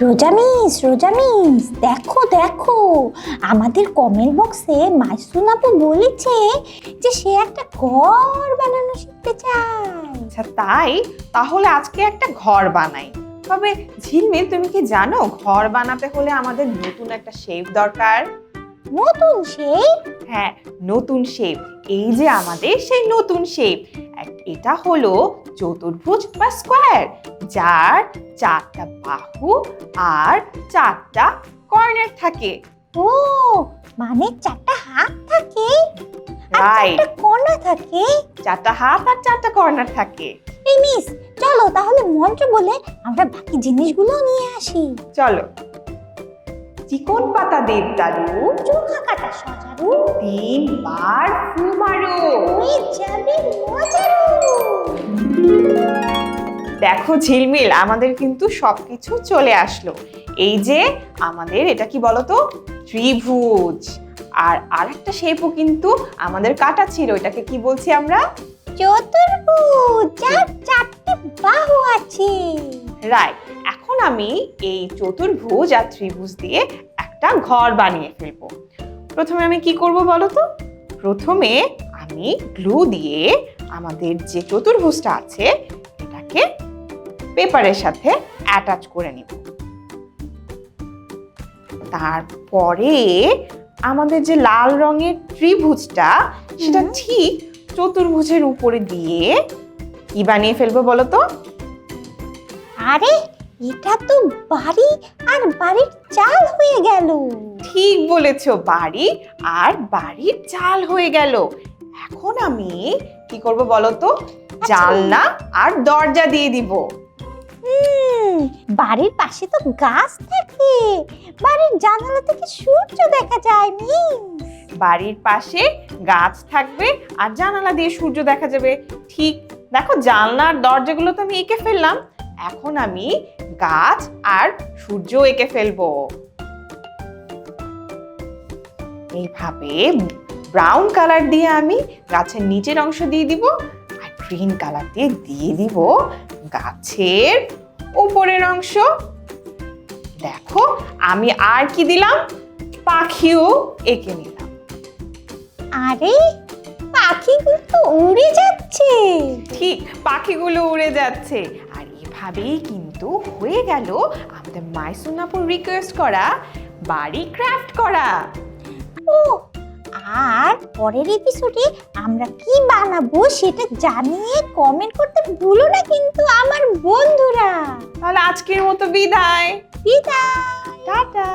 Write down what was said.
রোজা মিস দেখো দেখো, আমাদের কমেন্ট বক্সে মাইসুন আপু বলেছে যে সে একটা ঘর বানানো শিখতে চায়। আচ্ছা তাই, তাহলে আজকে একটা ঘর বানাই। তবে ঝিলমিল, তুমি কি জানো ঘর বানাতে হলে আমাদের নতুন একটা শেপ দরকার? নতুন শেপ? হ্যাঁ, নতুন শেপ। এই যে আমাদের সেই নতুন শেপ, এটা হলো চতুর্ভুজ বা স্কোয়ার, যার 4টা বাহু আর 4টা কর্নার থাকে। ও মানে 4টা হাত থাকে আর রাইট, 4টা কোণা থাকে। 4টা হাত আর 4টা কর্নার থাকে। এই মিস, চলো তাহলে মন্ত্র বলে আমরা বাকি জিনিসগুলো নিয়ে আসি। চলো। চিকন পাতা দেবদারু, চোখা কাটা সজারু, 3 বার ফু মারো। হয়ে যাবে মজারু। দেখো ঝিলমিল, আমাদের কিন্তু সবকিছু চলে আসলো। এই যে আমাদের এটা কি বলতো, ত্রিভুজ। আর আরেকটা শেপও কিন্তু আমাদের কাটা ছিল, এটাকে কি বলছি আমরা? চতুর্ভুজ, যার 4টি বাহু আছে। রাইট। এখন আমি এই চতুর্ভুজ আর ত্রিভুজ দিয়ে একটা ঘর বানিয়ে ফেলবো। প্রথমে আমি কি করব বলো তো? প্রথমে আমি গ্লু দিয়ে আমাদের যে চতুর্ভুজটা আছে এটাকে পেপারের সাথে অ্যাটাচ করে নিব। তারপরে আমাদের যে লাল রঙের ত্রিভুজটা সেটা ঠিক চতুর্ভুজের উপরে দিয়ে কি বানিয়ে ফেলবো বলো তো? আরে এটা তো বাড়ি আর বাড়ির চাল হয়ে গেল। ঠিক বলেছো, বাড়ি আর বাড়ির চাল হয়ে গেল। এখন আমি কি করব বলো তো? জানলা আর দরজা দিয়ে দিব। বাড়ির পাশে তো গাছ থাকে, বাড়ির জানালা থেকে সূর্য দেখা যায়। বাড়ির পাশে গাছ থাকবে আর জানালা দিয়ে সূর্য দেখা যাবে। ঠিক, দেখো জানলার দরজাগুলো তো আমি এঁকে ফেললাম। এখন আমি গাছ আর সূর্য এঁকে ফেলবো। এইভাবে ব্রাউন কালার দিয়ে আমি গাছের নিচের অংশ দিয়ে দিব, আর গ্রিন কালার দিয়ে দিব গাছের উপরের অংশ। দেখো আমি আর কি দিলাম, পাখিও এঁকে নিলাম। আরে পাখিগুলো তো উড়ে যাচ্ছে। ঠিক, পাখিগুলো উড়ে যাচ্ছে। আর এভাবেই কিন্তু হয়ে গেল আমাদের মাইসুন আপুর রিকোয়েস্ট করা বাড়ি ক্রাফট করা। ও, আর পরের এপিসোডে আমরা কি বানাবো সেটা জানিয়ে কমেন্ট করতে ভুলো না কিন্তু আমার বন্ধুরা। তাহলে আজকের মতো বিদায়। বিদায়। টাটা।